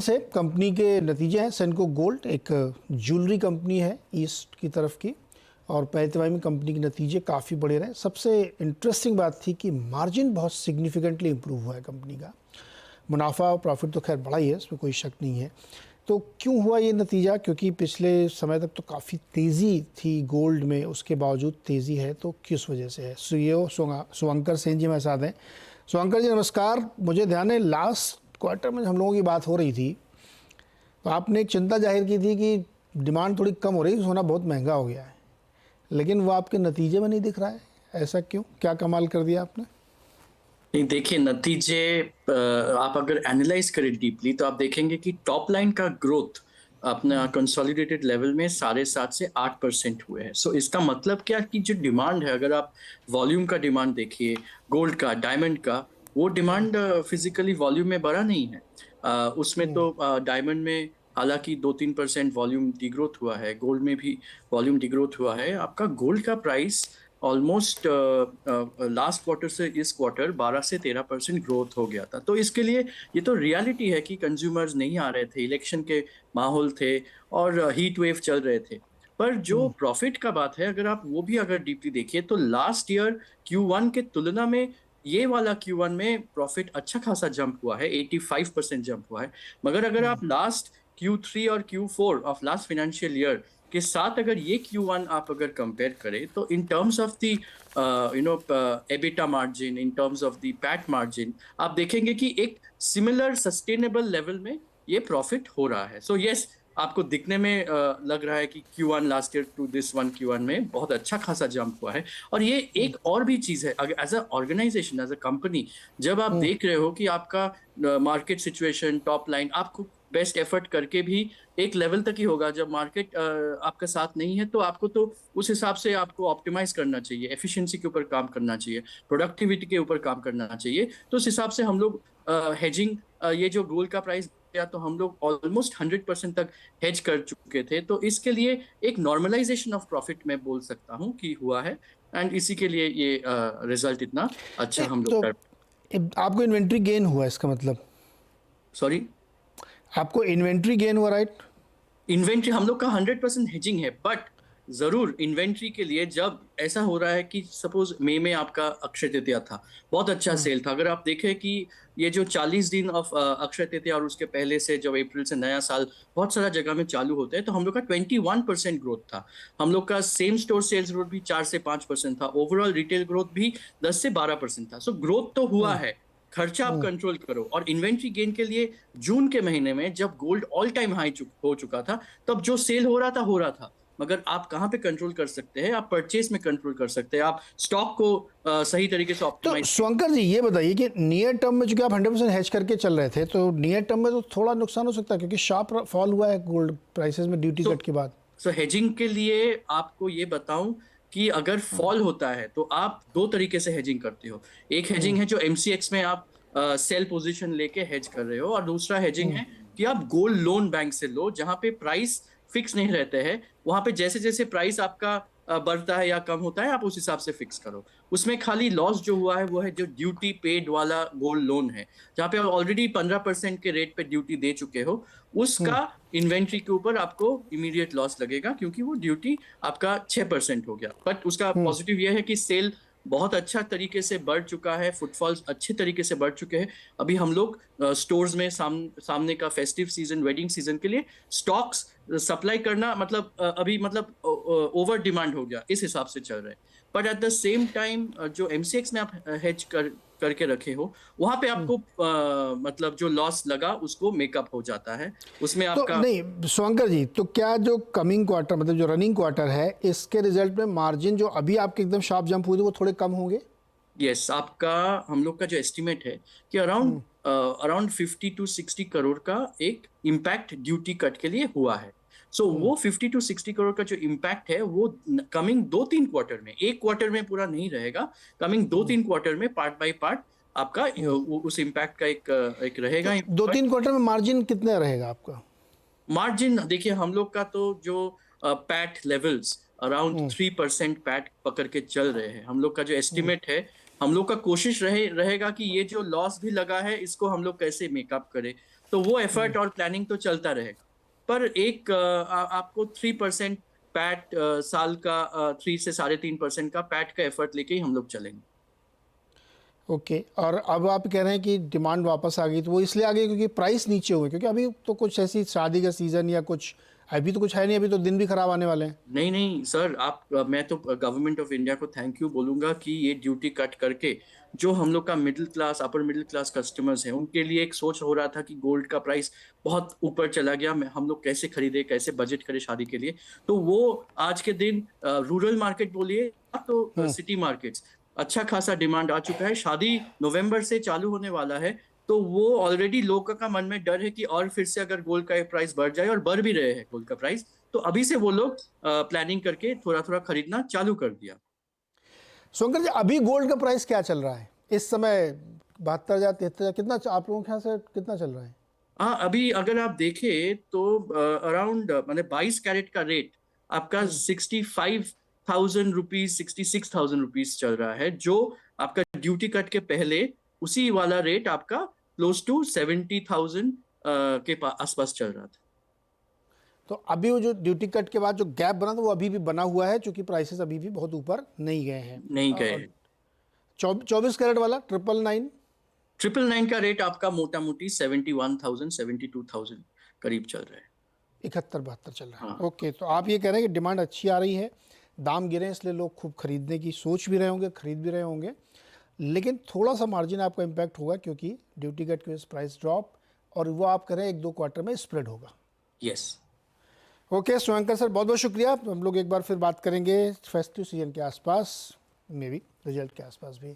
से कंपनी के नतीजे हैं। सेनको गोल्ड एक ज्वेलरी कंपनी है ईस्ट की तरफ की, और पहले तिमाही में कंपनी के नतीजे काफ़ी बड़े रहे। सबसे इंटरेस्टिंग बात थी कि मार्जिन बहुत सिग्निफिकेंटली इम्प्रूव हुआ है कंपनी का। मुनाफा और प्रॉफिट तो खैर बड़ा ही है, इसमें कोई शक नहीं है। तो क्यों हुआ ये नतीजा? क्योंकि पिछले समय तक तो काफ़ी तेज़ी थी गोल्ड में, उसके बावजूद तेज़ी है तो किस वजह से है? सीईओ शुभंकर सेन जी हमारे साथ हैं। शुभंकर जी नमस्कार। मुझे ध्यान है लास्ट क्वार्टर में हम लोगों की बात हो रही थी तो आपने एक चिंता जाहिर की थी कि डिमांड थोड़ी कम हो रही है, सोना बहुत महंगा हो गया है, लेकिन वो आपके नतीजे में नहीं दिख रहा है। ऐसा क्यों? क्या कमाल कर दिया आपने? नहीं, देखिए नतीजे आप अगर एनालाइज करें डीपली तो आप देखेंगे कि टॉप लाइन का ग्रोथ अपना कंसोलिडेटेड लेवल में 7.5 से 8% हुए हैं। सो इसका मतलब क्या कि जो डिमांड है, अगर आप वॉल्यूम का डिमांड देखिए गोल्ड का, डायमंड का, वो डिमांड फिजिकली वॉल्यूम में बढ़ा नहीं है। उसमें तो डायमंड में हालांकि 2-3% वॉल्यूम डिग्रोथ हुआ है, गोल्ड में भी वॉल्यूम डिग्रोथ हुआ है। आपका गोल्ड का प्राइस ऑलमोस्ट लास्ट क्वार्टर से इस क्वार्टर 12 से 13% ग्रोथ हो गया था। तो इसके लिए ये तो रियलिटी है कि कंज्यूमर्स नहीं आ रहे थे, इलेक्शन के माहौल थे और हीट वेव चल रहे थे। पर जो प्रॉफिट का बात है, अगर आप वो भी अगर डीपली देखिए तो लास्ट ईयर Q1 के तुलना में ये वाला Q1 में प्रॉफिट अच्छा खासा जंप हुआ है, 85% जंप हुआ है। मगर अगर आप लास्ट Q3 और Q4 of last financial year के साथ अगर ये Q1 आप अगर कंपेयर करें तो in terms of the EBITDA margin, in terms of the PAT margin, आप देखेंगे कि एक सिमिलर सस्टेनेबल लेवल में ये प्रॉफिट हो रहा है। सो यस, आपको दिखने में लग रहा है कि Q1 last year to this one Q1 में बहुत अच्छा खासा जंप हुआ है। और ये एक और भी चीज है, अगर as a organization, as a company, जब आप देख रहे हो कि आपका मार्केट सिचुएशन, टॉप लाइन, आपको बेस्ट एफर्ट करके भी एक लेवल तक ही होगा। जब मार्केट आपका साथ नहीं है तो आपको तो उस हिसाब से आपको ऑप्टिमाइज करना चाहिए, एफिशिएंसी के ऊपर काम करना चाहिए, प्रोडक्टिविटी के ऊपर काम करना चाहिए। तो उस हिसाब से हम लोग हेजिंग, ये जो गोल्ड का प्राइस गया तो हम लोग ऑलमोस्ट 100% तक हेज कर चुके थे। तो इसके लिए एक नॉर्मलाइजेशन ऑफ प्रॉफिट मैं बोल सकता हूँ कि हुआ है, एंड इसी के लिए ये रिजल्ट इतना अच्छा हम लोग तो कर। आपको इन्वेंट्री गेन हुआ, इसका मतलब? सॉरी, आपको इन्वेंट्री गेन हुआ, राइट? इन्वेंट्री हम लोग का 100% हेजिंग है, बट जरूर इन्वेंट्री के लिए जब ऐसा हो रहा है कि सपोज मई में आपका अक्षय तृतीया था, बहुत अच्छा सेल था। अगर आप देखें कि ये जो 40 दिन ऑफ अक्षय तृतीया और उसके पहले से जब अप्रैल से नया साल बहुत सारा जगह में चालू होते हैं, तो हम लोग का 21% ग्रोथ था। हम लोग का सेम स्टोर सेल्स ग्रोथ भी 4 से 5% था, ओवरऑल रिटेल ग्रोथ भी 10 से 12% था। सो ग्रोथ तो हुआ है, खर्चा आप कंट्रोल करो। और इन्वेंट्री गेन के लिए जून के महीने में जब गोल्ड ऑल टाइम हाई हो चुका था, तब जो सेल हो रहा था, मगर आप कहां पे कंट्रोल कर सकते हैं? आप परचेस में कंट्रोल कर सकते हैं, आप स्टॉक को सही तरीके से तो ऑप्टिमाइज। शुभंकर जी ये बताइए कि नियर टर्म में, चूंकि आप 100% हेज करके चल रहे थे, तो नियर टर्म में तो थोड़ा नुकसान हो सकता है, क्योंकि शार्प फॉल हुआ है गोल्ड प्राइसेस में ड्यूटी कट के बाद। सो हेजिंग के लिए आपको ये बताऊं कि अगर फॉल होता है तो आप दो तरीके से हेजिंग करते हो। एक हेजिंग है जो MCX में आप सेल पोजीशन लेके हेज कर रहे हो, और दूसरा हेजिंग है कि आप गोल्ड लोन बैंक से लो, जहां पे प्राइस फिक्स नहीं रहते हैं। वहां पे जैसे जैसे प्राइस आपका बढ़ता है या कम होता है, आप उस हिसाब से फिक्स करो। उसमें खाली लॉस जो हुआ है वो है जो ड्यूटी पेड वाला गोल्ड लोन है, जहां पे आप ऑलरेडी 15% के रेट पे ड्यूटी दे चुके हो। उसका इन्वेंट्री के ऊपर आपको इमीडिएट लॉस लगेगा, क्योंकि वो ड्यूटी आपका 6% हो गया। बट उसका पॉजिटिव यह है कि सेल बहुत अच्छा तरीके से बढ़ चुका है, फुटफॉल्स अच्छे तरीके से बढ़ चुके हैं। अभी हम लोग स्टोर्स में सामने का फेस्टिव सीजन, वेडिंग सीजन के लिए स्टॉक्स सप्लाई करना, मतलब अभी मतलब ओवर डिमांड हो गया, इस हिसाब से चल रहे हैं। But at the same time जो MCX में आप हेज करके रखे हो, वहां पे आपको मतलब जो लॉस लगा उसको मेकअप हो जाता है, उसमें तो आपका। नहीं शुभंकर जी, तो क्या जो कमिंग क्वार्टर, मतलब जो रनिंग क्वार्टर है, इसके रिजल्ट में मार्जिन जो अभी आपके एकदम शार्प जंप हुए थे वो थोड़े कम होंगे? यस, आपका हम लोग का जो एस्टिमेट है कि अराउंड अराउंड 50 to 60 करोड़ का एक इम्पैक्ट ड्यूटी कट के लिए हुआ है। सो वो 50 to 60 करोड़ का जो इम्पैक्ट है वो कमिंग 2-3 क्वार्टर में, एक क्वार्टर में पूरा नहीं रहेगा। कमिंग 2-3 क्वार्टर में पार्ट बाय पार्ट आपका उस इम्पैक्ट का एक रहेगा तो दो इम्पैक्ट। तीन क्वार्टर में मार्जिन कितना रहेगा आपका? मार्जिन देखिए, हम लोग का तो जो पैट लेवल्स अराउंड 3% पैट पकड़ के चल रहे हैं। हम लोग का जो एस्टिमेट है, हम लोग का कोशिश रहेगा कि ये जो लॉस भी लगा है इसको हम लोग कैसे मेकअप करें। तो वो एफर्ट और प्लानिंग तो चलता रहेगा। पर एक आपको 3% पैट साल का 3 से 3.5% का पैट का एफर्ट लेके ही हम लोग चलेंगे। ओके, और अब आप कह रहे हैं कि डिमांड वापस आ गई, तो वो इसलिए आ गई क्योंकि प्राइस नीचे हुए, क्योंकि अभी तो कुछ ऐसी शादी का सीज़न या कुछ अभी तो कुछ है नहीं, अभी तो दिन भी खराब आने वाले हैं। नहीं नहीं सर, आप मैं तो गवर्नमेंट ऑफ इंडिया को थैंक यू बोलूंगा कि ये ड्यूटी कट करके जो हम लोग का middle class upper middle class customers हैं उनके लिए एक सोच हो रहा था कि गोल्ड का प्राइस बहुत ऊपर चला गया, हम लोग कैसे खरीदे, कैसे बजट करें शादी के लिए। तो वो आज के दिन रूरल मार्केट बोलिए या तो सिटी मार्केट्स, अच्छा खासा डिमांड आ चुका है। शादी नवंबर से चालू होने वाला है, तो वो ऑलरेडी लोगों का मन में डर है कि और फिर से अगर गोल्ड का प्राइस बढ़ जाए, और बढ़ भी रहे हैं गोल्ड का प्राइस, तो अभी से वो लोग प्लानिंग करके थोड़ा थोड़ा खरीदना चालू कर दिया। शंकर जी, अभी गोल्ड का प्राइस क्या चल रहा है इस समय? 72,000 73,000 कितना आप लोगों के यहाँ से कितना चल रहा है? हाँ, अभी अगर आप देखें तो अराउंड मैंने 22 कैरेट का रेट आपका 65,000 रुपीज 66,000 रुपीज चल रहा है, जो आपका ड्यूटी कट के पहले उसी वाला रेट आपका क्लोज टू 70,000 के आसपास चल रहा था। तो अभी वो जो ड्यूटी कट के बाद जो गैप बना था वो अभी भी बना हुआ है, क्योंकि प्राइसेस अभी भी बहुत ऊपर नहीं गए हैं। नहीं गए। 24 कैरेट वाला 999 999 का रेट आपका मोटा मोटी 71,000 72,000 करीब चल रहा है। 71-72 चल रहा है। हाँ। ओके, तो आप ये कह रहे हैं कि डिमांड अच्छी आ रही है, दाम गिरे हैं, इसलिए लोग खूब खरीदने की सोच भी रहे होंगे, खरीद भी रहे होंगे, लेकिन थोड़ा सा मार्जिन आपका इम्पैक्ट होगा क्योंकि ड्यूटी कट की वजह से प्राइस ड्रॉप, और वो आप कह रहे हैं 1-2 क्वार्टर में स्प्रेड होगा। यस। ओके शुभंकर सर, बहुत बहुत शुक्रिया। हम लोग एक बार फिर बात करेंगे फेस्टिव सीजन के आसपास, मे बी रिजल्ट के आसपास भी।